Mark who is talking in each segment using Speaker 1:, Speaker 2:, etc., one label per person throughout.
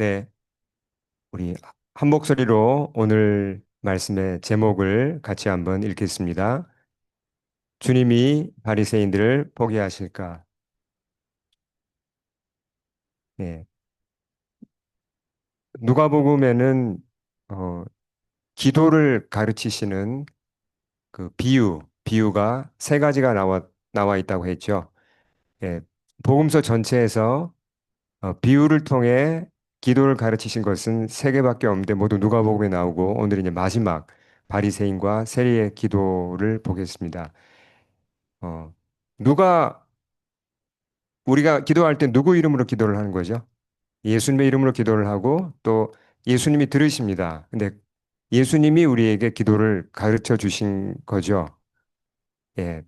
Speaker 1: 네, 우리 한 목소리로 오늘 말씀의 제목을 같이 한번 읽겠습니다. 주님이 바리새인들을 포기하실까? 네, 누가복음에는 어, 기도를 가르치시는 그 비유가 세 가지가 나와 있다고 했죠. 예, 복음서 전체에서 비유를 통해 기도를 가르치신 것은 세 개밖에 없는데 모두 누가복음에 나오고 오늘 이제 마지막 바리새인과 세리의 기도를 보겠습니다. 어, 누가 우리가 기도할 때 누구 이름으로 기도를 하는 거죠? 예수님의 이름으로 기도를 하고 또 예수님이 들으십니다. 근데 예수님이 우리에게 기도를 가르쳐 주신 거죠. 예.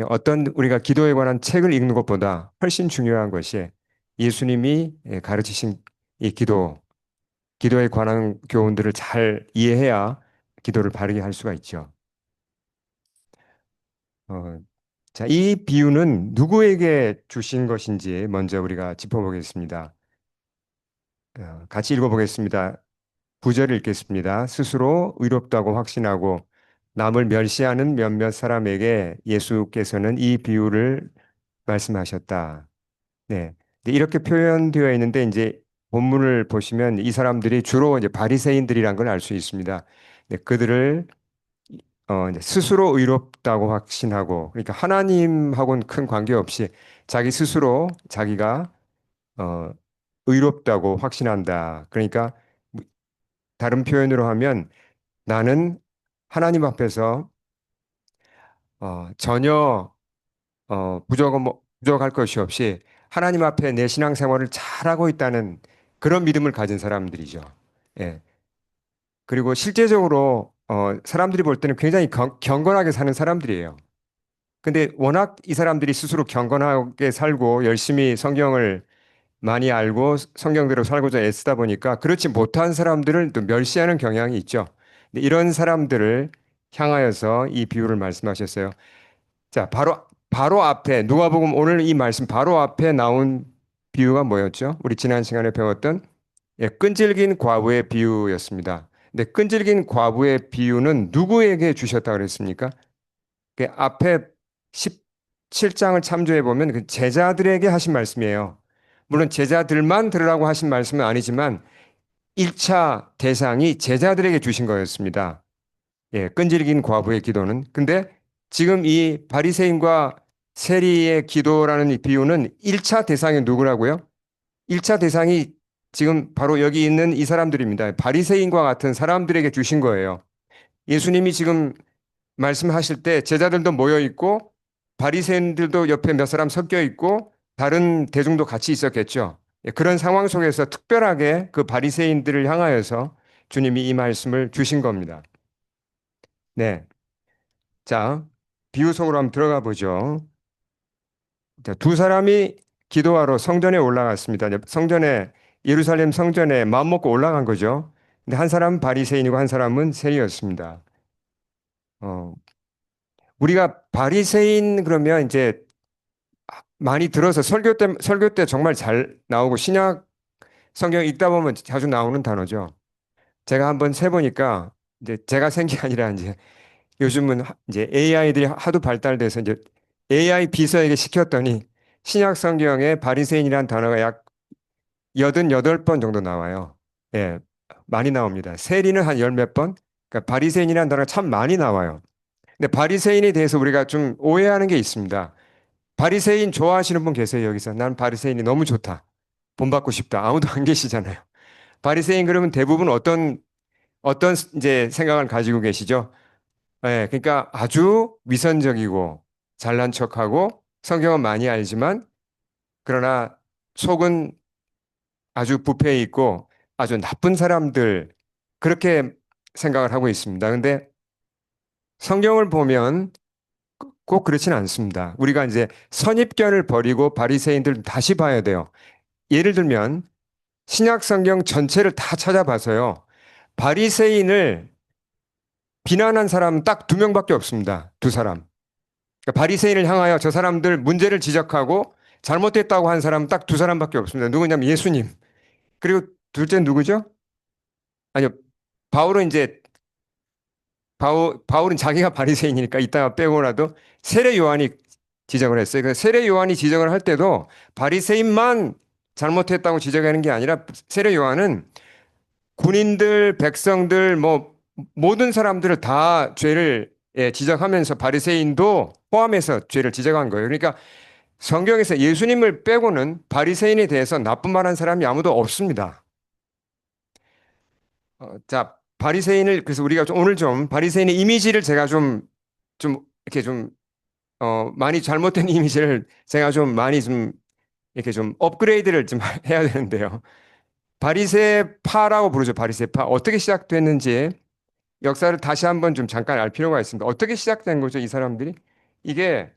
Speaker 1: 어떤 우리가 기도에 관한 책을 읽는 것보다 훨씬 중요한 것이 예수님이 가르치신 이 기도에 관한 교훈들을 잘 이해해야 기도를 바르게 할 수가 있죠. 어, 자, 이 비유는 누구에게 주신 것인지 먼저 우리가 짚어보겠습니다. 같이 읽어보겠습니다. 9절 읽겠습니다. 스스로 의롭다고 확신하고 남을 멸시하는 몇몇 사람에게 예수께서는 이 비유를 말씀하셨다. 네. 근데 이렇게 표현되어 있는데 이제 본문을 보시면 이 사람들이 주로 이제 바리새인들이란 걸 알 수 있습니다. 네, 그들을 이제 스스로 의롭다고 확신하고 그러니까 하나님하고는 큰 관계없이 자기 스스로 자기가 어, 의롭다고 확신한다. 그러니까 다른 표현으로 하면 나는 하나님 앞에서 전혀 부족할 것이 없이 하나님 앞에 내 신앙생활을 잘하고 있다는 그런 믿음을 가진 사람들이죠. 예. 그리고 실제적으로 사람들이 볼 때는 굉장히 경건하게 사는 사람들이에요. 근데 워낙 이 사람들이 스스로 경건하게 살고 열심히 성경을 많이 알고 성경대로 살고자 애쓰다 보니까 그렇지 못한 사람들을 또 멸시하는 경향이 있죠. 근데 이런 사람들을 향하여서 이 비유를 말씀하셨어요. 자, 바로 앞에 누가복음 오늘 이 말씀 바로 앞에 나온 비유가 뭐였죠? 우리 지난 시간에 배웠던 끈질긴 과부의 비유였습니다. 근데 끈질긴 과부의 비유는 누구에게 주셨다 그랬습니까? 그 앞에 17장을 참조해 보면 그 제자들에게 하신 말씀이에요. 물론 제자들만 들으라고 하신 말씀은 아니지만 1차 대상이 제자들에게 주신 거였습니다. 끈질긴 과부의 기도는. 근데 지금 이 바리새인과 세리의 기도라는 이 비유는 1차 대상이 누구라고요? 1차 대상이 지금 바로 여기 있는 이 사람들입니다. 바리새인과 같은 사람들에게 주신 거예요. 예수님이 지금 말씀하실 때 제자들도 모여 있고 바리새인들도 옆에 몇 사람 섞여 있고 다른 대중도 같이 있었겠죠. 그런 상황 속에서 특별하게 그 바리새인들을 향하여서 주님이 이 말씀을 주신 겁니다. 네. 자, 비유 속으로 한번 들어가 보죠. 자, 두 사람이 기도하러 성전에 올라갔습니다. 성전에 예루살렘 성전에 마음 먹고 올라간 거죠. 근데 한 사람은 바리새인이고 한 사람은 세리였습니다. 어, 우리가 바리새인 그러면 이제 많이 들어서 설교 때 정말 잘 나오고 신약 성경 읽다 보면 자주 나오는 단어죠. 제가 한번 세보니까 이제 제가 센 게 아니라 이제 요즘은 이제 AI들이 하도 발달돼서 이제 AI 비서에게 시켰더니 신약 성경에 바리새인이라는 단어가 약 88번 정도 나와요. 예, 많이 나옵니다. 세리는 한 열 몇 번? 그러니까 바리새인이라는 단어가 참 많이 나와요. 근데 바리새인에 대해서 우리가 좀 오해하는 게 있습니다. 바리새인 좋아하시는 분 계세요, 여기서? 난 바리새인이 너무 좋다. 본받고 싶다. 아무도 안 계시잖아요. 바리새인 그러면 대부분 어떤 이제 생각을 가지고 계시죠? 예, 그러니까 아주 위선적이고 잘난 척하고 성경은 많이 알지만 그러나 속은 아주 부패해 있고 아주 나쁜 사람들 그렇게 생각을 하고 있습니다. 근데 성경을 보면 꼭 그렇지는 않습니다. 우리가 이제 선입견을 버리고 바리새인들 다시 봐야 돼요. 예를 들면 신약 성경 전체를 다 찾아봐서요. 바리새인을 비난한 사람은 딱 두 명밖에 없습니다. 두 사람. 그러니까 바리새인을 향하여 저 사람들 문제를 지적하고 잘못됐다고 한 사람은 딱 두 사람밖에 없습니다. 누구냐면 예수님. 그리고 둘째 누구죠? 아니요. 바울은 이제 바울은 자기가 바리새인이니까 이따가 빼고라도 세례 요한이 지적을 했어요. 그 세례 요한이 지적을 할 때도 바리새인만 잘못했다고 지적하는 게 아니라 세례 요한은 군인들, 백성들, 뭐 모든 사람들을 다 죄를 지적하면서 바리새인도 포함해서 죄를 지적한 거예요. 그러니까 성경에서 예수님을 빼고는 바리새인에 대해서 나쁜 말한 사람이 아무도 없습니다. 자, 바리새인을 그래서 우리가 오늘 좀 바리새인의 이미지를 제가 좀 이렇게 좀 많이 잘못된 이미지를 제가 좀 많이 좀 이렇게 좀 업그레이드를 좀 해야 되는데요. 바리새파라고 부르죠. 바리새파. 어떻게 시작됐는지 역사를 다시 한번 좀 잠깐 알 필요가 있습니다. 어떻게 시작된 거죠, 이 사람들이? 이게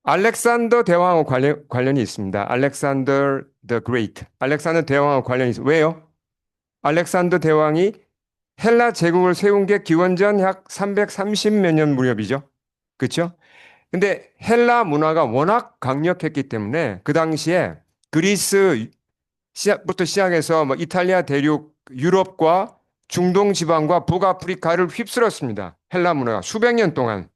Speaker 1: 알렉산더 대왕하고 관련이 있습니다. 알렉산더 the Great. 알렉산더 대왕하고 관련이 있어요. 왜요? 알렉산더 대왕이 헬라 제국을 세운 게 기원전 약 330 몇 년 무렵이죠. 그렇죠? 근데 헬라 문화가 워낙 강력했기 때문에 그 당시에 그리스 시작부터 시작해서 뭐 이탈리아 대륙, 유럽과 중동 지방과 북아프리카를 휩쓸었습니다. 헬라 문화가 수백 년 동안.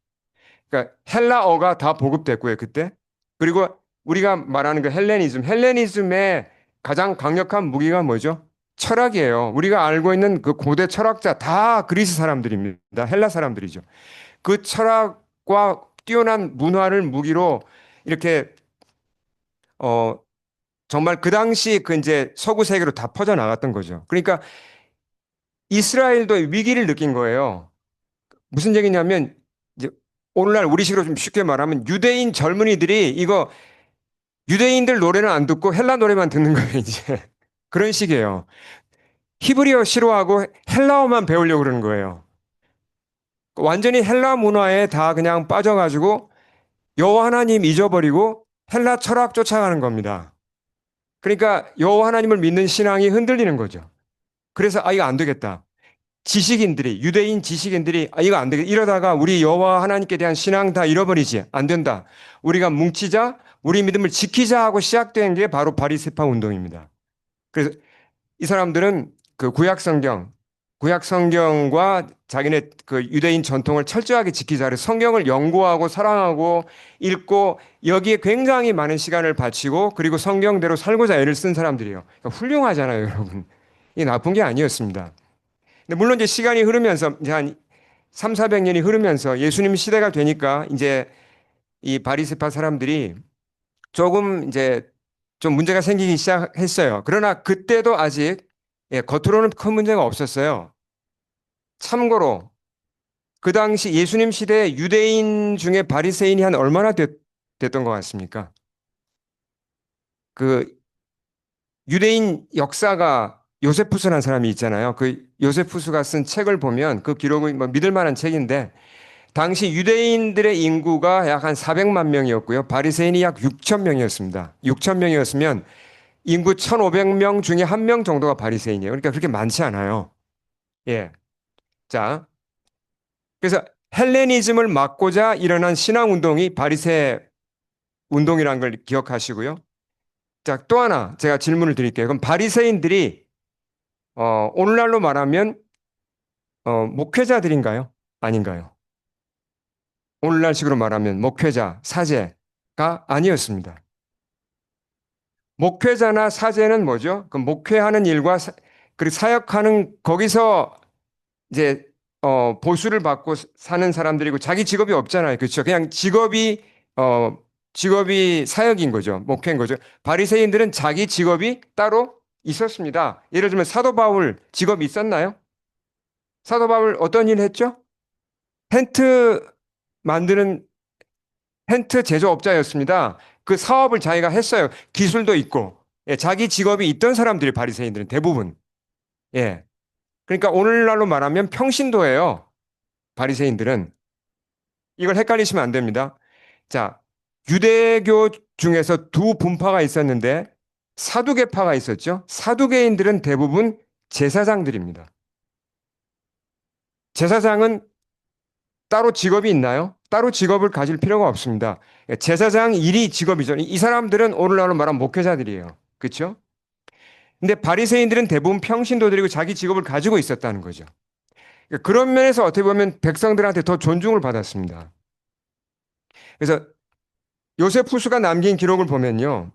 Speaker 1: 그러니까 헬라어가 다 보급됐고요, 그때. 그리고 우리가 말하는 그 헬레니즘의 가장 강력한 무기가 뭐죠? 철학이에요. 우리가 알고 있는 그 고대 철학자 다 그리스 사람들입니다. 헬라 사람들이죠. 그 철학과 뛰어난 문화를 무기로 이렇게 어 정말 그 당시 그 이제 서구 세계로 다 퍼져 나갔던 거죠. 그러니까 이스라엘도 위기를 느낀 거예요. 무슨 얘기냐면 이제 오늘날 우리식으로 좀 쉽게 말하면 유대인 젊은이들이 이거 유대인들 노래는 안 듣고 헬라 노래만 듣는 거예요, 이제. 그런 식이에요. 히브리어 싫어하고 헬라어만 배우려고 그러는 거예요. 완전히 헬라 문화에 다 그냥 빠져가지고 여호와 하나님 잊어버리고 헬라 철학 쫓아가는 겁니다. 그러니까 여호와 하나님을 믿는 신앙이 흔들리는 거죠. 그래서 이거 안 되겠다. 지식인들이 유대인 지식인들이 이거 안 되겠다. 이러다가 우리 여호와 하나님께 대한 신앙 다 잃어버리지. 안 된다. 우리가 뭉치자, 우리 믿음을 지키자 하고 시작된 게 바로 바리새파 운동입니다. 그래서 이 사람들은 그 구약 성경과 자기네 그 유대인 전통을 철저하게 지키자. 그래서 성경을 연구하고 사랑하고 읽고 여기에 굉장히 많은 시간을 바치고 그리고 성경대로 살고자 애를 쓴 사람들이에요. 그러니까 훌륭하잖아요, 여러분. 이게 나쁜 게 아니었습니다. 근데 물론 이제 시간이 흐르면서 이제 한 3, 400년이 흐르면서 예수님 시대가 되니까 이제 이 바리새파 사람들이 조금 이제 좀 문제가 생기기 시작했어요. 그러나 그때도 아직 겉으로는 큰 문제가 없었어요. 참고로 그 당시 예수님 시대에 유대인 중에 바리새인이 한 얼마나 됐던 것 같습니까? 그 유대인 역사가 요세푸스라는 사람이 있잖아요. 그 요세푸스가 쓴 책을 보면 그 기록은 뭐 믿을 만한 책인데 당시 유대인들의 인구가 약 한 400만 명이었고요. 바리새인이 약 6천 명이었습니다. 6천 명이었으면 인구 1,500명 중에 한 명 정도가 바리새인이에요. 그러니까 그렇게 많지 않아요. 예. 자, 그래서 헬레니즘을 막고자 일어난 신앙 운동이 바리새 운동이라는 걸 기억하시고요. 자, 또 하나 제가 질문을 드릴게요. 그럼 바리새인들이 오늘날로 말하면 목회자들인가요? 아닌가요? 오늘날식으로 말하면 목회자, 사제가 아니었습니다. 목회자나 사제는 뭐죠? 그 목회하는 일과 그리고 사역하는 거기서 이제 보수를 받고 사는 사람들이고 자기 직업이 없잖아요. 그렇죠? 그냥 어 직업이 사역인 거죠. 목회인 거죠. 바리새인들은 자기 직업이 따로 있었습니다. 예를 들면 사도 바울 직업이 있었나요? 사도 바울 어떤 일 했죠? 텐트 만드는 텐트 제조업자였습니다. 그 사업을 자기가 했어요. 기술도 있고. 예, 자기 직업이 있던 사람들이 바리새인들은 대부분. 예. 그러니까 오늘날로 말하면 평신도예요. 바리새인들은. 이걸 헷갈리시면 안 됩니다. 자, 유대교 중에서 두 분파가 있었는데 사두개파가 있었죠. 사두개인들은 대부분 제사장들입니다. 제사장은 따로 직업이 있나요? 따로 직업을 가질 필요가 없습니다. 제사장 일이 직업이죠. 이 사람들은 오늘날로 말하면 목회자들이에요. 그렇죠? 근데 바리새인들은 대부분 평신도들이고 자기 직업을 가지고 있었다는 거죠. 그러니까 그런 면에서 어떻게 보면 백성들한테 더 존중을 받았습니다. 그래서 요세푸스가 남긴 기록을 보면요.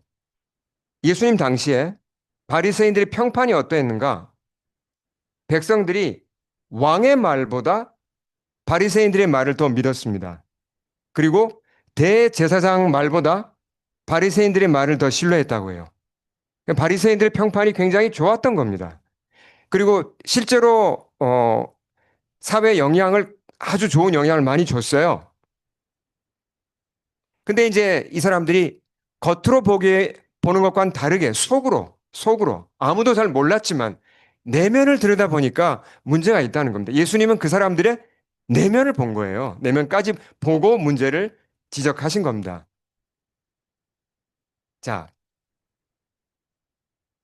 Speaker 1: 예수님 당시에 바리새인들의 평판이 어떠했는가? 백성들이 왕의 말보다 바리새인들의 말을 더 믿었습니다. 그리고 대제사장 말보다 바리새인들의 말을 더 신뢰했다고 해요. 바리새인들의 평판이 굉장히 좋았던 겁니다. 그리고 실제로 사회 영향을 아주 좋은 영향을 많이 줬어요. 근데 이제 이 사람들이 겉으로 보는 것과는 다르게 속으로 아무도 잘 몰랐지만 내면을 들여다보니까 문제가 있다는 겁니다. 예수님은 그 사람들의 내면을 본 거예요. 내면까지 보고 문제를 지적하신 겁니다. 자,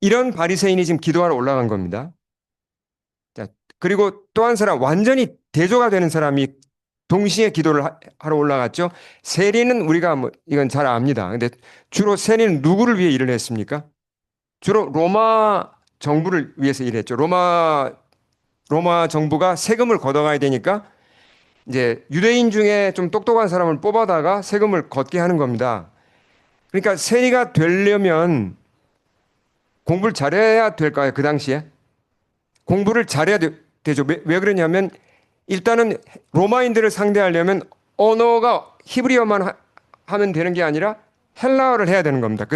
Speaker 1: 이런 바리새인이 지금 기도하러 올라간 겁니다. 자, 그리고 또 한 사람 완전히 대조가 되는 사람이 동시에 기도를 하러 올라갔죠. 세리는 우리가 뭐 이건 잘 압니다. 근데 주로 세리는 누구를 위해 일을 했습니까? 주로 로마 정부를 위해서 일했죠. 로마 정부가 세금을 걷어가야 되니까 이제 유대인 중에 좀 똑똑한 사람을 뽑아다가 세금을 걷게 하는 겁니다. 그러니까 세리가 되려면 공부를 잘해야 될까요? 그 당시에 공부를 잘해야 되죠. 왜 그러냐면 일단은 로마인들을 상대하려면 언어가 히브리어만 하면 되는 게 아니라 헬라어를 해야 되는 겁니다.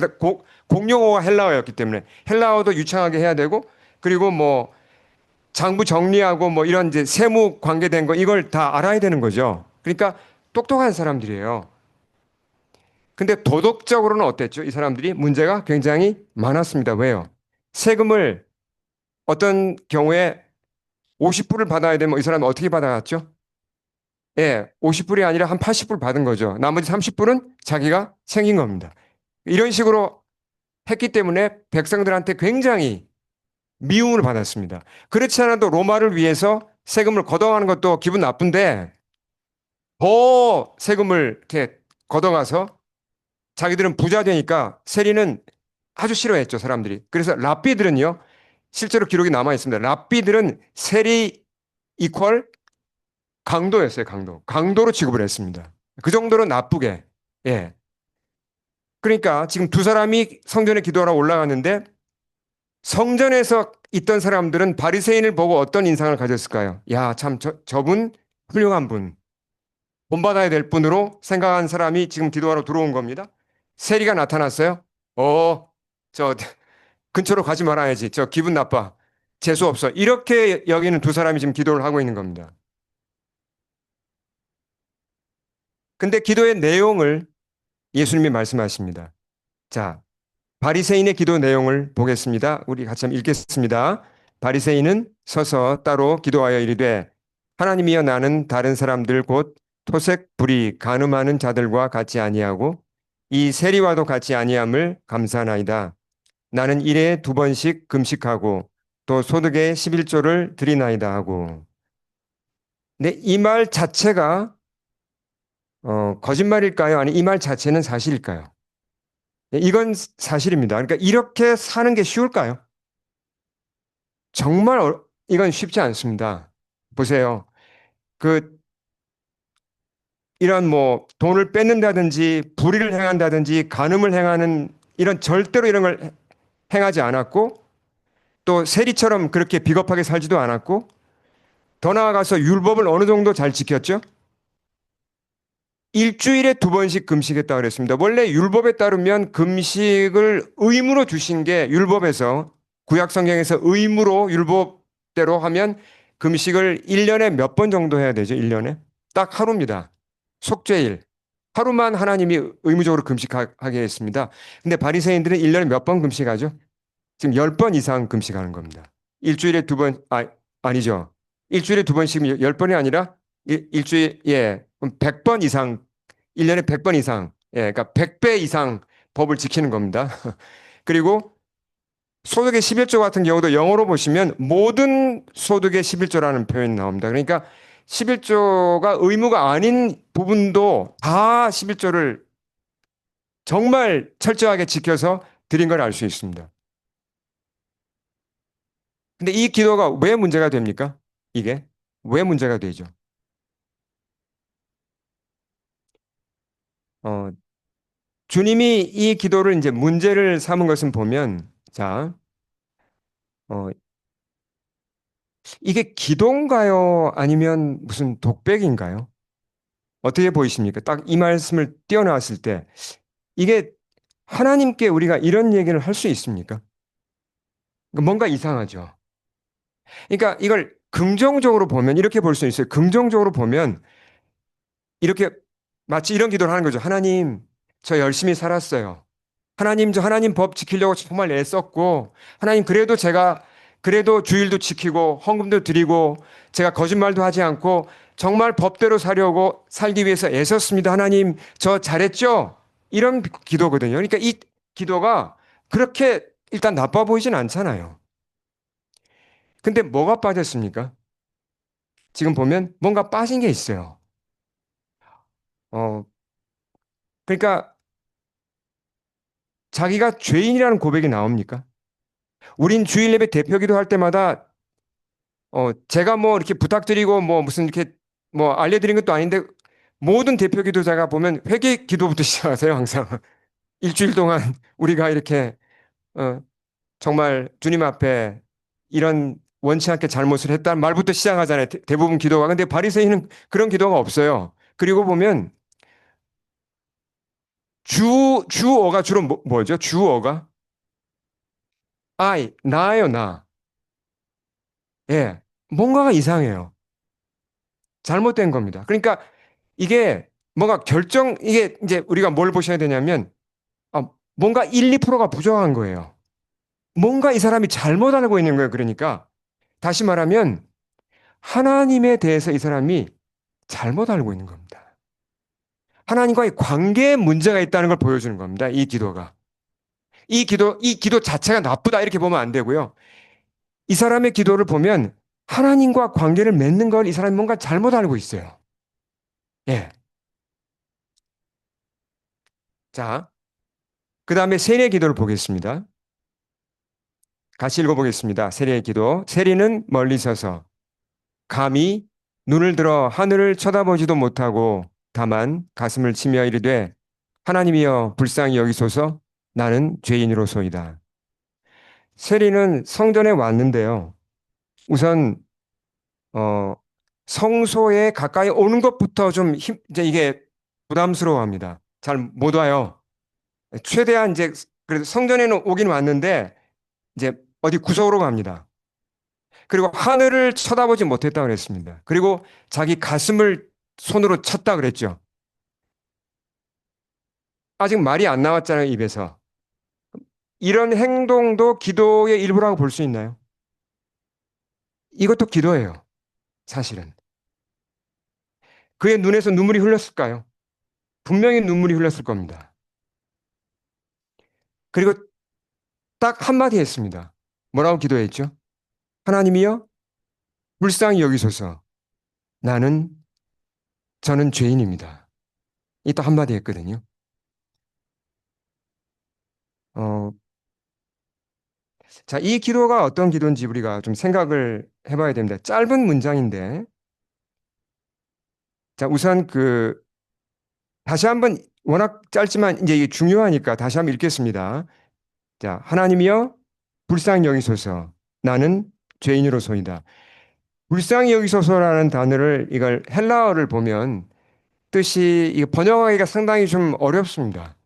Speaker 1: 공용어가 헬라어였기 때문에 헬라어도 유창하게 해야 되고 그리고 뭐 장부 정리하고 뭐 이런 이제 세무 관계된 거 이걸 다 알아야 되는 거죠. 그러니까 똑똑한 사람들이에요. 근데 도덕적으로는 어땠죠? 이 사람들이 문제가 굉장히 많았습니다. 왜요? 세금을 어떤 경우에 50불을 받아야 되면 이 사람은 어떻게 받아갔죠? 예, 50불이 아니라 한 80불 받은 거죠. 나머지 30불은 자기가 챙긴 겁니다. 이런 식으로 했기 때문에 백성들한테 굉장히 미움을 받았습니다. 그렇지 않아도 로마를 위해서 세금을 걷어가는 것도 기분 나쁜데 더 세금을 이렇게 걷어가서 자기들은 부자 되니까 세리는 아주 싫어했죠, 사람들이. 그래서 랍비들은요, 실제로 기록이 남아 있습니다. 랍비들은 세리 이퀄 강도였어요, 강도. 강도로 취급을 했습니다. 그 정도로 나쁘게. 예. 그러니까 지금 두 사람이 성전에 기도하러 올라갔는데 성전에서 있던 사람들은 바리새인을 보고 어떤 인상을 가졌을까요? 야, 참 저분 훌륭한 분. 본받아야 될 분으로 생각한 사람이 지금 기도하러 들어온 겁니다. 세리가 나타났어요. 저 근처로 가지 말아야지. 저 기분 나빠. 재수 없어. 이렇게 여기는 두 사람이 지금 기도를 하고 있는 겁니다. 근데 기도의 내용을 예수님이 말씀하십니다. 자, 바리새인의 기도 내용을 보겠습니다. 우리 같이 한번 읽겠습니다. 바리새인은 서서 따로 기도하여 이르되 하나님이여 나는 다른 사람들 곧 토색 불의 간음하는 자들과 같이 아니하고 이 세리와도 같이 아니함을 감사하나이다. 나는 일에 2번씩 금식하고 또 소득의 11조를 드리나이다 하고. 근데 이 말 자체가 거짓말일까요? 아니 이 말 자체는 사실일까요? 이건 사실입니다. 그러니까 이렇게 사는 게 쉬울까요? 정말 이건 쉽지 않습니다. 보세요. 그 이런 뭐 돈을 뺏는다든지 불의를 행한다든지 간음을 행하는 이런 절대로 이런 걸 행하지 않았고 또 세리처럼 그렇게 비겁하게 살지도 않았고 더 나아가서 율법을 어느 정도 잘 지켰죠? 일주일에 2번씩 금식했다 그랬습니다. 원래 율법에 따르면 금식을 의무로 주신 게 율법에서 구약 성경에서 의무로 율법대로 하면 금식을 1년에 몇 번 정도 해야 되죠? 1년에? 딱 하루입니다. 속죄일. 하루만 하나님이 의무적으로 금식하게 했습니다. 근데 바리새인들은 1년에 몇 번 금식하죠? 지금 10번 이상 금식하는 겁니다. 일주일에 2번, 아니죠. 일주일에 2번씩 10번이 아니라 일주일, 예, 100번 이상, 1년에 100번 이상, 예, 그러니까 100배 이상 법을 지키는 겁니다. 그리고 소득의 11조 같은 경우도 영어로 보시면 모든 소득의 11조라는 표현이 나옵니다. 그러니까 11조가 의무가 아닌 부분도 다 11조를 정말 철저하게 지켜서 드린 걸 알 수 있습니다. 근데 이 기도가 왜 문제가 됩니까? 이게 왜 문제가 되죠? 어, 주님이 이 기도를 이제 문제를 삼은 것은 보면, 자, 어, 이게 기도인가요? 아니면 무슨 독백인가요? 어떻게 보이십니까? 딱 이 말씀을 띄어놨을 때, 이게 하나님께 우리가 이런 얘기를 할 수 있습니까? 그러니까 뭔가 이상하죠. 그러니까 이걸 긍정적으로 보면 이렇게 볼 수 있어요. 긍정적으로 보면 이렇게 마치 이런 기도를 하는 거죠. 하나님, 저 열심히 살았어요. 하나님, 저 하나님 법 지키려고 정말 애썼고, 하나님, 그래도 주일도 지키고, 헌금도 드리고, 제가 거짓말도 하지 않고, 정말 법대로 살려고 살기 위해서 애썼습니다. 하나님, 저 잘했죠? 이런 기도거든요. 그러니까 이 기도가 그렇게 일단 나빠 보이진 않잖아요. 근데 뭐가 빠졌습니까? 지금 보면 뭔가 빠진 게 있어요. 어, 그러니까 자기가 죄인이라는 고백이 나옵니까? 우린 주일 예배 대표기도 할 때마다 제가 뭐 이렇게 부탁드리고 뭐 무슨 이렇게 뭐 알려드린 것도 아닌데 모든 대표 기도자가 보면 회개 기도부터 시작하세요, 항상. 일주일 동안 우리가 이렇게 어, 정말 주님 앞에 이런 원치 않게 잘못을 했다는 말부터 시작하잖아요. 대부분 기도가. 근데 바리새인은 그런 기도가 없어요. 그리고 보면 주어가 주로 뭐죠? 주어가 나예요, 나. 예. 뭔가가 이상해요. 잘못된 겁니다. 그러니까 이게 이게 이제 우리가 뭘 보셔야 되냐면, 뭔가 1, 2%가 부족한 거예요. 뭔가 이 사람이 잘못 알고 있는 거예요. 그러니까, 다시 말하면, 하나님에 대해서 이 사람이 잘못 알고 있는 겁니다. 하나님과의 관계에 문제가 있다는 걸 보여주는 겁니다. 이 기도가. 이 기도 자체가 나쁘다. 이렇게 보면 안 되고요. 이 사람의 기도를 보면, 하나님과 관계를 맺는 걸 이 사람이 뭔가 잘못 알고 있어요. 예. 자, 그 다음에 세례 기도를 보겠습니다. 같이 읽어보겠습니다. 세리의 기도. 세리는 멀리 서서 감히 눈을 들어 하늘을 쳐다보지도 못하고 다만 가슴을 치며 이르되 하나님이여 불쌍히 여기소서 나는 죄인으로소이다. 세리는 성전에 왔는데요. 우선 어, 성소에 가까이 오는 것부터 이제 이게 부담스러워합니다. 잘 못 와요. 최대한 이제 그래도 성전에는 오긴 왔는데 이제 어디 구석으로 갑니다. 그리고 하늘을 쳐다보지 못했다 그랬습니다. 그리고 자기 가슴을 손으로 쳤다 그랬죠. 아직 말이 안 나왔잖아요, 입에서. 이런 행동도 기도의 일부라고 볼 수 있나요? 이것도 기도예요, 사실은. 그의 눈에서 눈물이 흘렀을까요? 분명히 눈물이 흘렀을 겁니다. 그리고 딱 한마디 했습니다. 뭐라고 기도했죠? 하나님이여, 불쌍히 여기소서. 나는, 저는 죄인입니다. 이 또 한마디 했거든요. 어, 자, 이 기도가 어떤 기도인지 우리가 좀 생각을 해봐야 됩니다. 짧은 문장인데, 자, 우선 다시 한번 워낙 짧지만 이제 이게 중요하니까 다시 한번 읽겠습니다. 자, 하나님이여, 불쌍히 여기소서. 나는 죄인으로소이다. 불쌍히 여기소서라는 단어를 이걸 헬라어를 보면 뜻이 이거 번역하기가 상당히 좀 어렵습니다.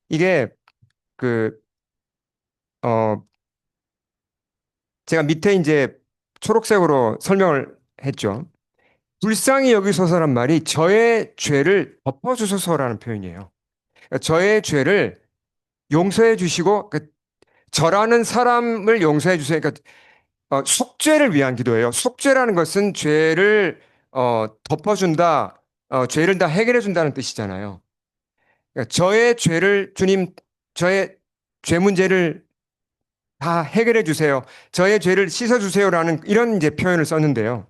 Speaker 1: 이게 그, 어, 제가 밑에 이제 초록색으로 설명을 했죠. 불쌍히 여기소서란 말이 저의 죄를 덮어주소서라는 표현이에요. 그러니까 저의 죄를 용서해 주시고 저라는 사람을 용서해 주세요. 그러니까 속죄를 위한 기도예요. 속죄라는 것은 죄를 덮어준다, 죄를 다 해결해 준다는 뜻이잖아요. 그러니까 저의 죄 문제를 다 해결해 주세요. 저의 죄를 씻어 주세요라는 이런 이제 표현을 썼는데요.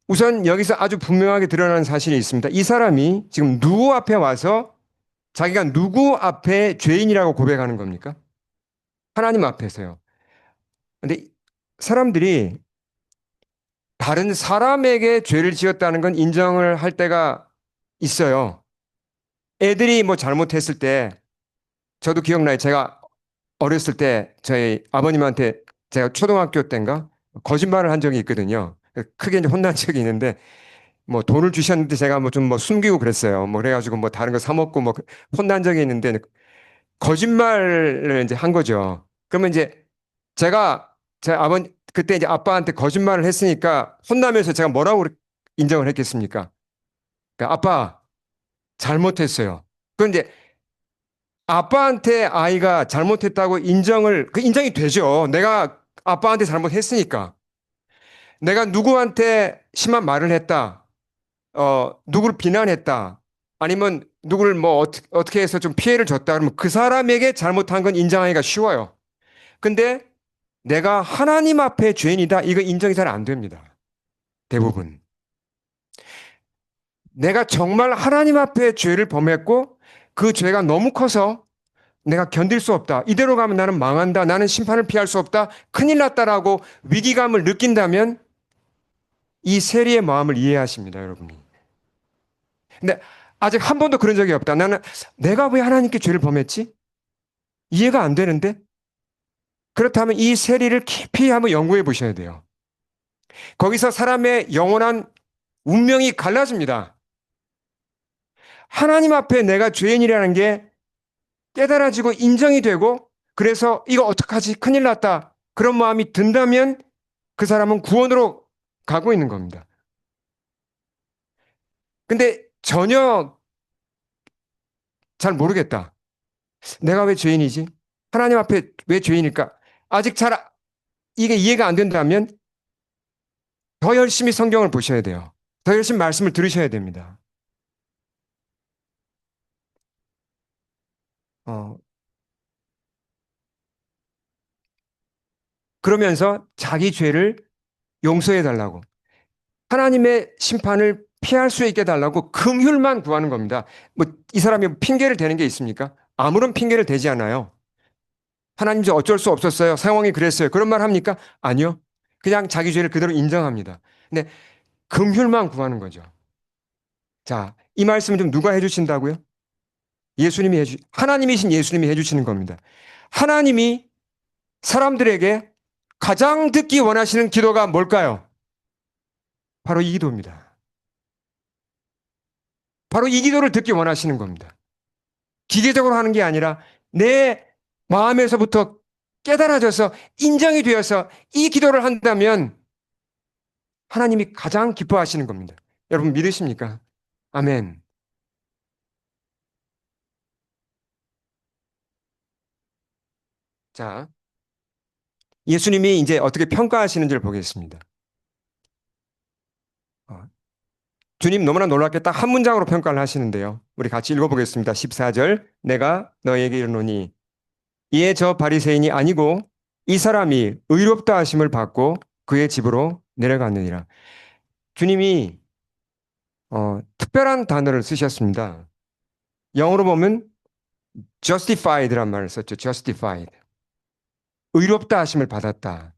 Speaker 1: 우선 여기서 아주 분명하게 드러나는 사실이 있습니다. 이 사람이 지금 누구 앞에 와서 자기가 누구 앞에 죄인이라고 고백하는 겁니까? 하나님 앞에서요. 근데 사람들이 다른 사람에게 죄를 지었다는 건 인정을 할 때가 있어요. 애들이 뭐 잘못했을 때, 저도 기억나요. 제가 어렸을 때 저희 아버님한테 제가 초등학교 때인가 거짓말을 한 적이 있거든요. 크게 이제 혼난 적이 있는데 뭐 돈을 주셨는데 제가 뭐 좀 뭐 숨기고 그랬어요. 뭐 그래가지고 뭐 다른 거 사 먹고 뭐 혼난 적이 있는데 거짓말을 이제 한 거죠. 그러면 이제 제가 제 아버님 그때 이제 아빠한테 거짓말을 했으니까 혼나면서 제가 뭐라고 인정을 했겠습니까? 그러니까 아빠 잘못했어요. 그런데 아빠한테 아이가 잘못했다고 그 인정이 되죠. 내가 아빠한테 잘못했으니까. 내가 누구한테 심한 말을 했다. 누구를 비난했다. 아니면 누구를 뭐 어떻게 해서 좀 피해를 줬다. 그러면 그 사람에게 잘못한 건 인정하기가 쉬워요. 근데 내가 하나님 앞에 죄인이다. 이거 인정이 잘 안 됩니다. 대부분. 내가 정말 하나님 앞에 죄를 범했고 그 죄가 너무 커서 내가 견딜 수 없다. 이대로 가면 나는 망한다. 나는 심판을 피할 수 없다. 큰일 났다라고 위기감을 느낀다면 이 세리의 마음을 이해하십니다, 여러분이. 근데 아직 한 번도 그런 적이 없다. 나는 내가 왜 하나님께 죄를 범했지? 이해가 안 되는데? 그렇다면 이 세리를 깊이 한번 연구해 보셔야 돼요. 거기서 사람의 영원한 운명이 갈라집니다. 하나님 앞에 내가 죄인이라는 게 깨달아지고 인정이 되고 그래서 이거 어떡하지? 큰일 났다. 그런 마음이 든다면 그 사람은 구원으로 가고 있는 겁니다. 근데 전혀 잘 모르겠다. 내가 왜 죄인이지? 하나님 앞에 왜 죄인일까? 아직 이게 이해가 안 된다면 더 열심히 성경을 보셔야 돼요. 더 열심히 말씀을 들으셔야 됩니다. 어, 그러면서 자기 죄를 용서해 달라고. 하나님의 심판을 피할 수 있게 달라고 긍휼만 구하는 겁니다. 뭐 이 사람이 핑계를 대는 게 있습니까? 아무런 핑계를 대지 않아요. 하나님 저 어쩔 수 없었어요. 상황이 그랬어요. 그런 말 합니까? 아니요. 그냥 자기 죄를 그대로 인정합니다. 근데 긍휼만 구하는 거죠. 자, 이 말씀은 좀 누가 해주신다고요? 하나님이신 예수님이 해주시는 겁니다. 하나님이 사람들에게 가장 듣기 원하시는 기도가 뭘까요? 바로 이 기도입니다. 바로 이 기도를 듣기 원하시는 겁니다. 기계적으로 하는 게 아니라 내 마음에서부터 깨달아져서 인정이 되어서 이 기도를 한다면 하나님이 가장 기뻐하시는 겁니다. 여러분 믿으십니까? 아멘. 자, 예수님이 이제 어떻게 평가하시는지를 보겠습니다. 어, 주님 너무나 놀랍게 딱 한 문장으로 평가를 하시는데요. 우리 같이 읽어보겠습니다. 14절. 내가 너에게 이르노니 이에 저 바리새인이 아니고 이 사람이 의롭다 하심을 받고 그의 집으로 내려갔느니라. 주님이 특별한 단어를 쓰셨습니다. 영어로 보면 justified란 말을 썼죠. justified. 의롭다 하심을 받았다.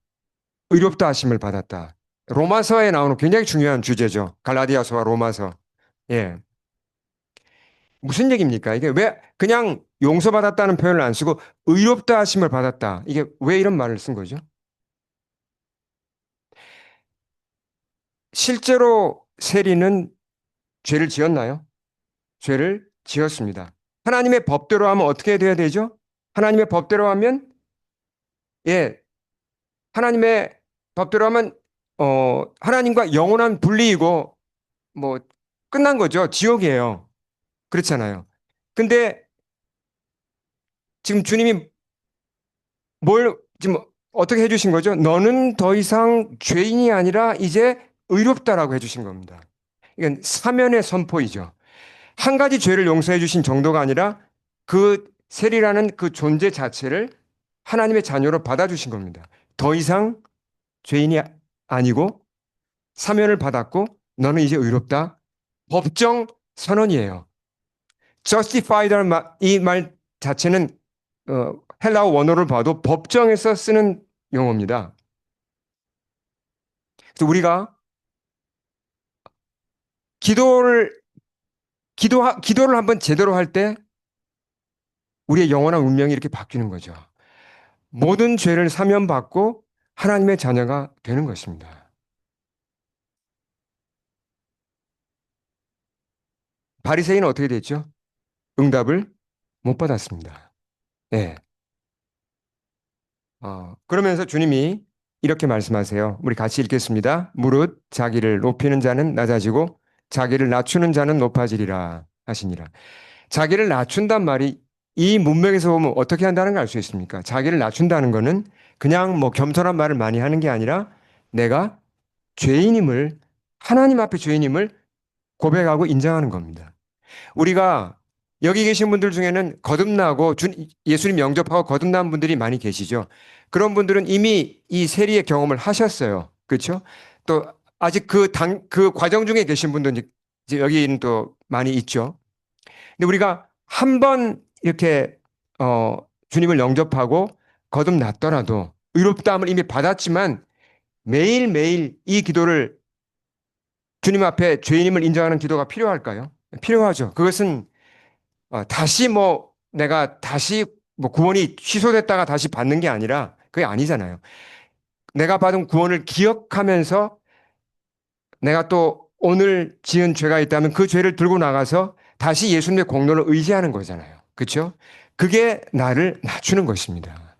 Speaker 1: 의롭다 하심을 받았다. 로마서에 나오는 굉장히 중요한 주제죠. 갈라디아서와 로마서. 예. 무슨 얘기입니까? 이게 왜 그냥 용서받았다는 표현을 안 쓰고 의롭다 하심을 받았다. 이게 왜 이런 말을 쓴 거죠? 실제로 세리는 죄를 지었나요? 죄를 지었습니다. 하나님의 법대로 하면 어떻게 돼야 되죠? 하나님의 법대로 하면 예, 하나님의 법대로 하면 하나님과 영원한 분리이고 뭐 끝난 거죠. 지옥이에요. 그렇잖아요. 근데 지금 주님이 지금 어떻게 해주신 거죠? 너는 더 이상 죄인이 아니라 이제 의롭다라고 해주신 겁니다. 이건 사면의 선포이죠. 한 가지 죄를 용서해 주신 정도가 아니라 그 세리라는 그 존재 자체를 하나님의 자녀로 받아주신 겁니다. 더 이상 죄인이 아니고 사면을 받았고 너는 이제 의롭다. 법정 선언이에요. justified라는 이 말 자체는 헬라어 원어를 봐도 법정에서 쓰는 용어입니다. 그래서 우리가 기도를 기도를 한번 제대로 할 때 우리의 영원한 운명이 이렇게 바뀌는 거죠. 모든 죄를 사면받고 하나님의 자녀가 되는 것입니다. 바리새인은 어떻게 됐죠? 응답을 못 받았습니다. 예. 그러면서 주님이 이렇게 말씀하세요. 우리 같이 읽겠습니다. 무릇 자기를 높이는 자는 낮아지고 자기를 낮추는 자는 높아지리라 하시니라. 자기를 낮춘단 말이 이 문맥에서 보면 어떻게 한다는 걸 알 수 있습니까? 자기를 낮춘다는 거는 그냥 뭐 겸손한 말을 많이 하는 게 아니라 내가 죄인임을, 하나님 앞에 죄인임을 고백하고 인정하는 겁니다. 우리가 여기 계신 분들 중에는 거듭나고 예수님 영접하고 거듭난 분들이 많이 계시죠. 그런 분들은 이미 이 세리의 경험을 하셨어요. 그렇죠? 또 아직 그 과정 중에 계신 분들은 이제 여기는 또 많이 있죠. 근데 우리가 한 번 이렇게 주님을 영접하고 거듭났더라도 의롭다함을 이미 받았지만 매일매일 이 기도를 주님 앞에 죄인임을 인정하는 기도가 필요할까요? 필요하죠. 그것은 다시 뭐 내가 다시 뭐 구원이 취소됐다가 다시 받는 게 아니라 그게 아니잖아요. 내가 받은 구원을 기억하면서 내가 또 오늘 지은 죄가 있다면 그 죄를 들고 나가서 다시 예수님의 공로를 의지하는 거잖아요. 그렇죠? 그게 나를 낮추는 것입니다.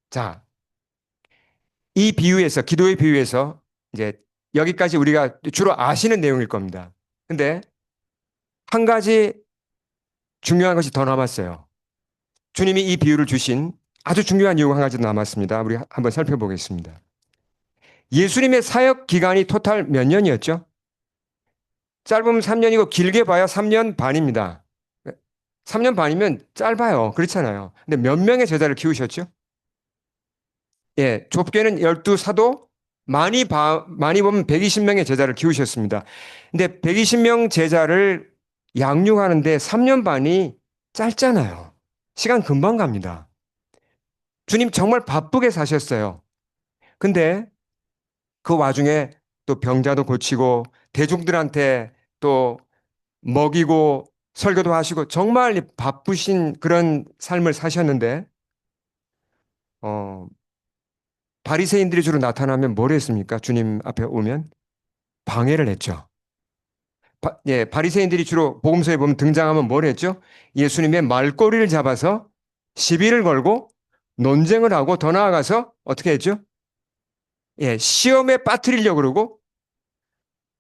Speaker 1: 자, 이 비유에서 기도의 비유에서 이제 여기까지 우리가 주로 아시는 내용일 겁니다. 근데 한 가지 중요한 것이 더 남았어요. 주님이 이 비유를 주신 아주 중요한 이유가 한 가지 남았습니다. 우리 한번 살펴보겠습니다. 예수님의 사역 기간이 토탈 몇 년이었죠? 짧으면 3년이고 길게 봐야 3년 반입니다. 3년 반이면 짧아요. 그렇잖아요. 근데 몇 명의 제자를 키우셨죠? 예, 좁게는 12사도, 많이 보면 120명의 제자를 키우셨습니다. 근데 120명 제자를 양육하는데 3년 반이 짧잖아요. 시간 금방 갑니다. 주님 정말 바쁘게 사셨어요. 근데 그 와중에 또 병자도 고치고 대중들한테 또 먹이고 설교도 하시고 정말 바쁘신 그런 삶을 사셨는데 어, 바리새인들이 주로 나타나면 뭘 했습니까? 주님 앞에 오면 방해를 했죠. 예, 바리새인들이 주로 복음서에 보면 등장하면 뭘 했죠? 예수님의 말꼬리를 잡아서 시비를 걸고 논쟁을 하고 더 나아가서 어떻게 했죠? 예, 시험에 빠뜨리려고 그러고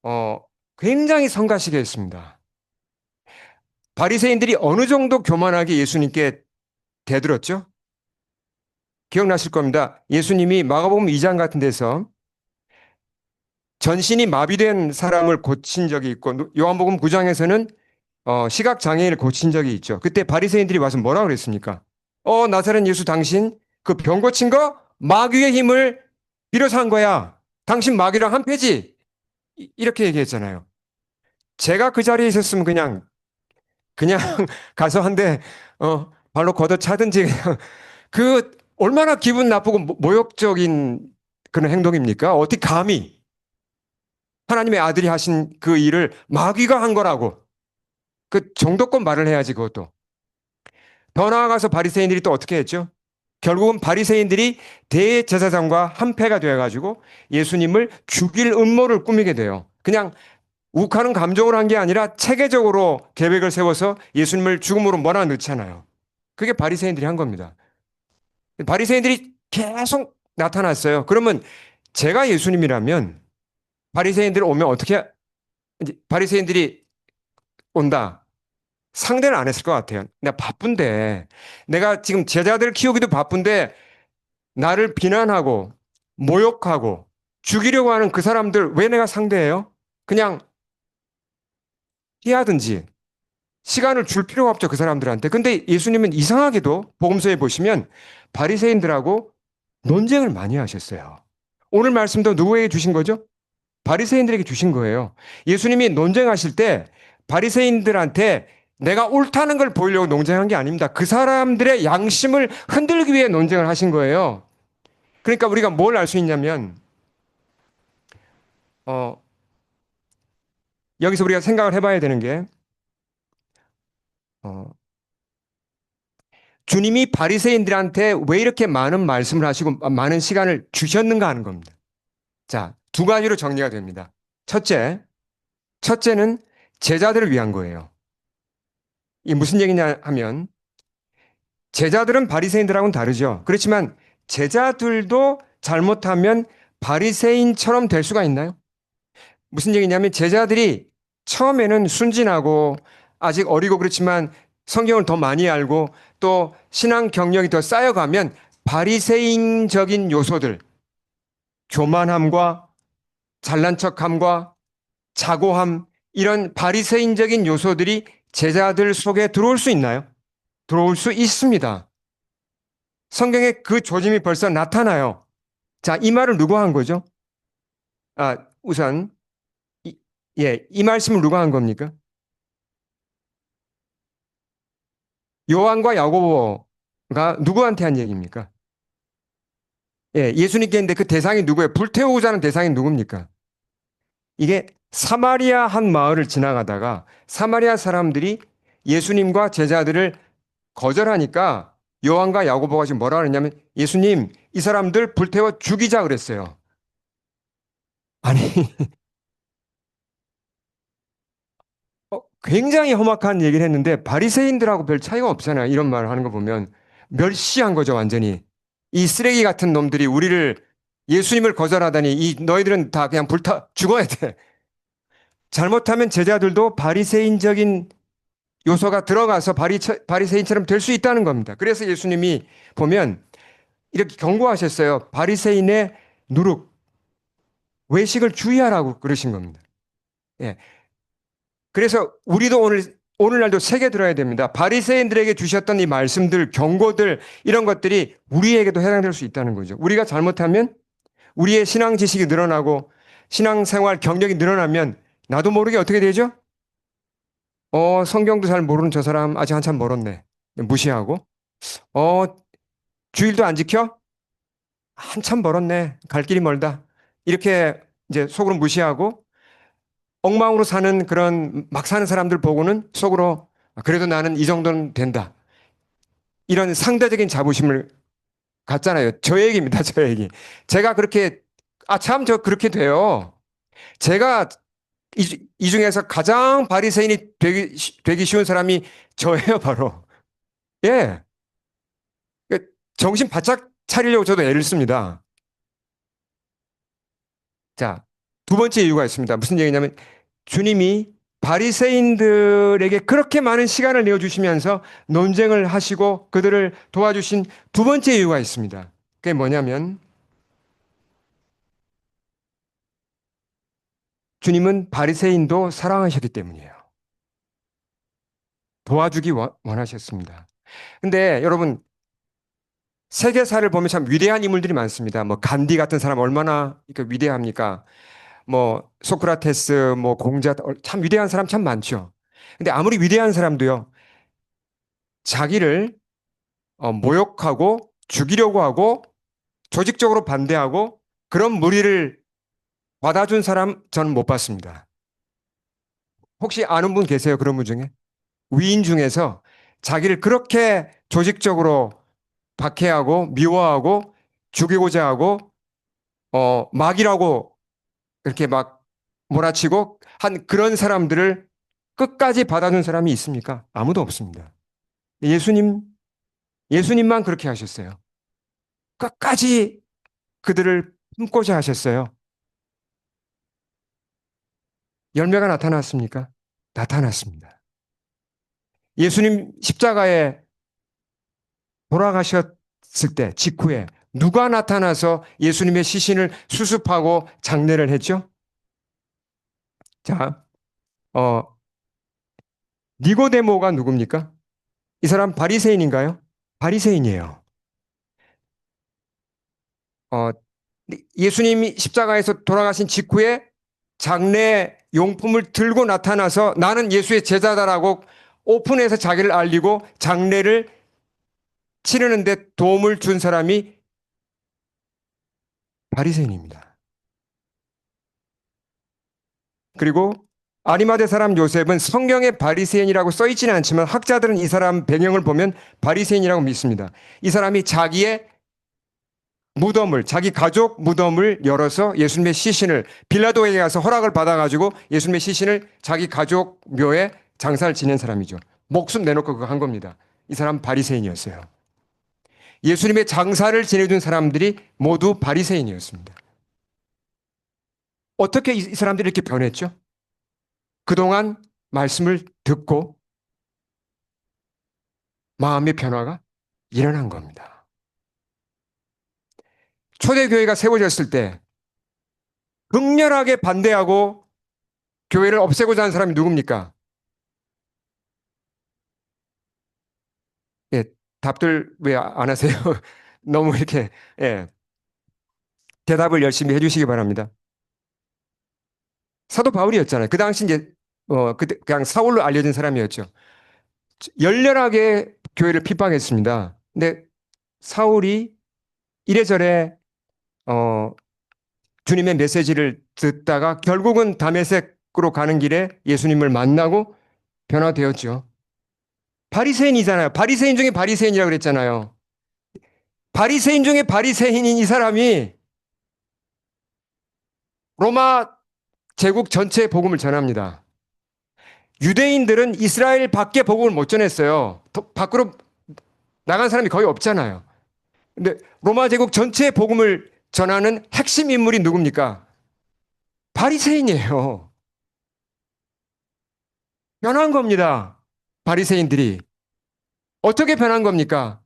Speaker 1: 어, 굉장히 성가시게 했습니다. 바리새인들이 어느 정도 교만하게 예수님께 대들었죠? 기억나실 겁니다. 예수님이 마가복음 2장 같은 데서 전신이 마비된 사람을 고친 적이 있고 요한복음 9장에서는 시각 장애인을 고친 적이 있죠. 그때 바리새인들이 와서 뭐라고 그랬습니까? 나사렛 예수 당신 그 병 고친 거 마귀의 힘을 빌어서 한 거야. 당신 마귀랑 한패지. 이렇게 얘기했잖아요. 제가 그 자리에 있었으면 그냥 가서 한 대 발로 걷어차든지 그냥 그 얼마나 기분 나쁘고 모욕적인 그런 행동입니까? 어떻게 감히 하나님의 아들이 하신 그 일을 마귀가 한 거라고 그 정도껏 말을 해야지 그것도. 더 나아가서 바리새인들이 또 어떻게 했죠? 결국은 바리새인들이 대제사장과 한패가 되어가지고 예수님을 죽일 음모를 꾸미게 돼요. 그냥 욱하는 감정으로 한 게 아니라 체계적으로 계획을 세워서 예수님을 죽음으로 몰아넣잖아요. 그게 바리새인들이 한 겁니다. 바리새인들이 계속 나타났어요. 그러면 제가 예수님이라면 바리새인들이 오면 어떻게 바리새인들이 온다. 상대는 안 했을 것 같아요. 내가 바쁜데 내가 지금 제자들 키우기도 바쁜데 나를 비난하고 모욕하고 죽이려고 하는 그 사람들 왜 내가 상대해요? 그냥 피하든지 시간을 줄 필요가 없죠, 그 사람들한테. 근데 예수님은 이상하게도 복음서에 보시면 바리새인들하고 논쟁을 많이 하셨어요. 오늘 말씀도 누구에게 주신 거죠? 바리새인들에게 주신 거예요. 예수님이 논쟁하실 때 바리새인들한테 내가 옳다는 걸 보이려고 논쟁한 게 아닙니다. 그 사람들의 양심을 흔들기 위해 논쟁을 하신 거예요. 그러니까 우리가 뭘 알 수 있냐면, 어, 여기서 우리가 생각을 해봐야 되는 게, 어, 주님이 바리새인들한테 왜 이렇게 많은 말씀을 하시고 많은 시간을 주셨는가 하는 겁니다. 자, 두 가지로 정리가 됩니다. 첫째는 제자들을 위한 거예요. 이게 무슨 얘기냐 하면 제자들은 바리새인들하고는 다르죠. 그렇지만 제자들도 잘못하면 바리새인처럼 될 수가 있나요? 무슨 얘기냐면 제자들이 처음에는 순진하고 아직 어리고 그렇지만 성경을 더 많이 알고 또 신앙 경력이 더 쌓여가면 바리새인적인 요소들, 교만함과 잘난 척함과 자고함 이런 바리새인적인 요소들이 제자들 속에 들어올 수 있나요? 들어올 수 있습니다. 성경에 그 조짐이 벌써 나타나요. 자, 이 말을 누가 한 거죠? 우선 이 말씀을 누가 한 겁니까? 요한과 야고보가 누구한테 한 얘기입니까? 예수님께 했는데 그 대상이 누구예요? 불태우고자 하는 대상이 누굽니까? 이게 사마리아 한 마을을 지나가다가 사마리아 사람들이 예수님과 제자들을 거절하니까 요한과 야고보가 지금 뭐라 그러냐면 예수님, 이 사람들 불태워 죽이자 그랬어요. 아니, 굉장히 험악한 얘기를 했는데 바리새인들하고 별 차이가 없잖아요. 이런 말을 하는 거 보면 멸시한 거죠, 완전히. 이 쓰레기 같은 놈들이 우리를 예수님을 거절하다니 이 너희들은 다 그냥 불타 죽어야 돼. 잘못하면 제자들도 바리새인적인 요소가 들어가서 바리새인처럼 될 수 있다는 겁니다. 그래서 예수님이 보면 이렇게 경고하셨어요. 바리새인의 누룩, 외식을 주의하라고 그러신 겁니다. 예. 그래서 우리도 오늘날도 새겨 들어야 됩니다. 바리새인들에게 주셨던 이 말씀들, 경고들 이런 것들이 우리에게도 해당될 수 있다는 거죠. 우리가 잘못하면 우리의 신앙 지식이 늘어나고 신앙 생활 경력이 늘어나면 나도 모르게 어떻게 되죠? 성경도 잘 모르는 저 사람 아직 한참 멀었네. 무시하고. 어, 주일도 안 지켜? 한참 멀었네. 갈 길이 멀다. 이렇게 이제 속으로 무시하고 엉망으로 사는 그런 막 사는 사람들 보고는 속으로 그래도 나는 이 정도는 된다. 이런 상대적인 자부심을 갖잖아요. 저 얘기입니다. 저 얘기. 제가 그렇게 참 저 그렇게 돼요. 제가 이 중에서 가장 바리새인이 되기 쉬운 사람이 저예요, 바로. 예. 정신 바짝 차리려고 저도 애를 씁니다. 자, 두 번째 이유가 있습니다. 무슨 얘기냐면 주님이 바리새인들에게 그렇게 많은 시간을 내어주시면서 논쟁을 하시고 그들을 도와주신 두 번째 이유가 있습니다. 그게 뭐냐면 주님은 바리새인도 사랑하셨기 때문이에요. 도와주기 원하셨습니다. 근데 여러분 세계사를 보면 참 위대한 인물들이 많습니다. 뭐 간디 같은 사람 얼마나 위대합니까? 뭐 소크라테스, 뭐 공자 참 위대한 사람 참 많죠. 근데 아무리 위대한 사람도요. 자기를 모욕하고 죽이려고 하고 조직적으로 반대하고 그런 무리를 받아준 사람 저는 못 봤습니다. 혹시 아는 분 계세요? 그런 분 중에? 위인 중에서 자기를 그렇게 조직적으로 박해하고 미워하고 죽이고자 하고 막이라고 이렇게 막 몰아치고 한 그런 사람들을 끝까지 받아준 사람이 있습니까? 아무도 없습니다. 예수님만 그렇게 하셨어요. 끝까지 그들을 품고자 하셨어요. 열매가 나타났습니까? 나타났습니다. 예수님 십자가에 돌아가셨을 때 직후에 누가 나타나서 예수님의 시신을 수습하고 장례를 했죠? 자, 어, 니고데모가 누굽니까? 이 사람 바리새인인가요? 바리새인이에요. 어, 예수님이 십자가에서 돌아가신 직후에 장례 용품을 들고 나타나서 나는 예수의 제자다라고 오픈해서 자기를 알리고 장례를 치르는데 도움을 준 사람이 바리새인입니다. 그리고 아리마대 사람 요셉은 성경에 바리새인이라고 써 있지는 않지만 학자들은 이 사람 배경을 보면 바리새인이라고 믿습니다. 이 사람이 자기의 무덤을, 자기 가족 무덤을 열어서 예수님의 시신을 빌라도에게 가서 허락을 받아가지고 예수님의 시신을 자기 가족 묘에 장사를 지낸 사람이죠. 목숨 내놓고 그거 한 겁니다. 이 사람 바리새인이었어요. 예수님의 장사를 지내준 사람들이 모두 바리새인이었습니다. 어떻게 이 사람들이 이렇게 변했죠? 그동안 말씀을 듣고 마음의 변화가 일어난 겁니다. 초대교회가 세워졌을 때 극렬하게 반대하고 교회를 없애고자 하는 사람이 누굽니까? 예, 답들 왜 안 하세요? 너무 이렇게, 예, 대답을 열심히 해주시기 바랍니다. 사도 바울이었잖아요. 그 당시 이제, 그냥 사울로 알려진 사람이었죠. 열렬하게 교회를 핍박했습니다. 근데 사울이 이래저래, 주님의 메시지를 듣다가 결국은 다메섹으로 가는 길에 예수님을 만나고 변화되었죠. 바리새인이잖아요. 바리새인 중에 바리새인이라고 그랬잖아요. 바리새인 중에 바리새인인 이 사람이 로마 제국 전체에 복음을 전합니다. 유대인들은 이스라엘 밖에 복음을 못 전했어요. 밖으로 나간 사람이 거의 없잖아요. 근데 로마 제국 전체에 복음을 전하는 핵심 인물이 누굽니까? 바리새인이에요. 변한 겁니다. 바리새인들이. 어떻게 변한 겁니까?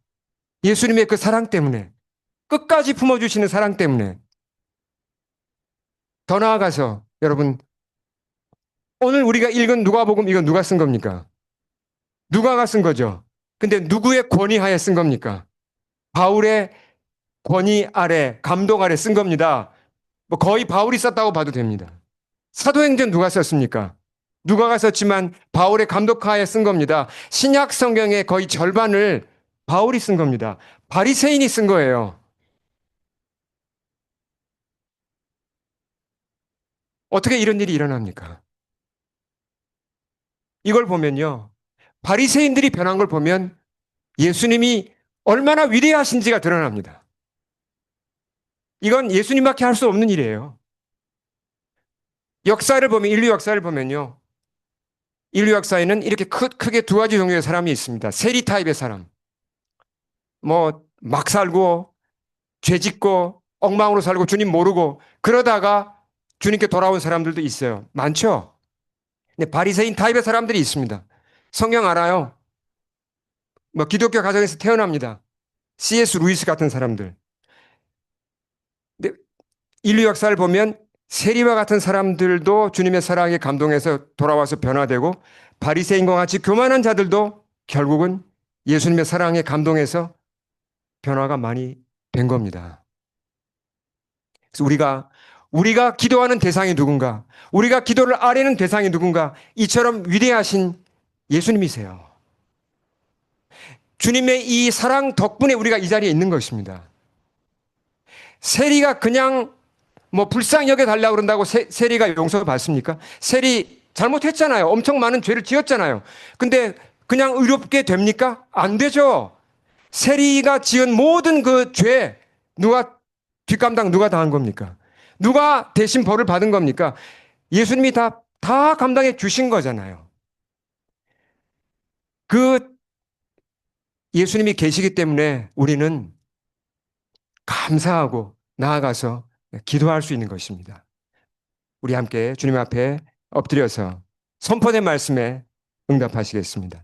Speaker 1: 예수님의 그 사랑 때문에. 끝까지 품어주시는 사랑 때문에. 더 나아가서 여러분, 오늘 우리가 읽은 누가복음 이건 누가 쓴 겁니까? 누가가 쓴 거죠. 근데 누구의 권위하에 쓴 겁니까? 바울의 권위 아래, 감독 아래 쓴 겁니다. 뭐 거의 바울이 썼다고 봐도 됩니다. 사도행전 누가 썼습니까? 누가가 썼지만 바울의 감독하에 쓴 겁니다. 신약 성경의 거의 절반을 바울이 쓴 겁니다. 바리새인이 쓴 거예요. 어떻게 이런 일이 일어납니까? 이걸 보면요. 바리새인들이 변한 걸 보면 예수님이 얼마나 위대하신지가 드러납니다. 이건 예수님밖에 할 수 없는 일이에요. 역사를 보면, 인류 역사를 보면요. 인류 역사에는 이렇게 크게 두 가지 종류의 사람이 있습니다. 세리 타입의 사람. 막 살고, 죄 짓고, 엉망으로 살고, 주님 모르고, 그러다가 주님께 돌아온 사람들도 있어요. 많죠? 근데 바리새인 타입의 사람들이 있습니다. 성경 알아요? 기독교 가정에서 태어납니다. C.S. 루이스 같은 사람들. 근데 인류 역사를 보면 세리와 같은 사람들도 주님의 사랑에 감동해서 돌아와서 변화되고 바리새인과 같이 교만한 자들도 결국은 예수님의 사랑에 감동해서 변화가 많이 된 겁니다. 그래서 우리가 기도하는 대상이 누군가, 우리가 기도를 아뢰는 대상이 누군가, 이처럼 위대하신 예수님이세요. 주님의 이 사랑 덕분에 우리가 이 자리에 있는 것입니다. 세리가 그냥 불쌍히 여겨달라고 그런다고 세리가 용서받습니까? 세리 잘못했잖아요. 엄청 많은 죄를 지었잖아요. 근데 그냥 의롭게 됩니까? 안 되죠. 세리가 지은 모든 그 죄, 뒷감당 누가 다 한 겁니까? 누가 대신 벌을 받은 겁니까? 예수님이 다 감당해 주신 거잖아요. 그 예수님이 계시기 때문에 우리는 감사하고 나아가서 기도할 수 있는 것입니다. 우리 함께 주님 앞에 엎드려서 선포된 말씀에 응답하시겠습니다.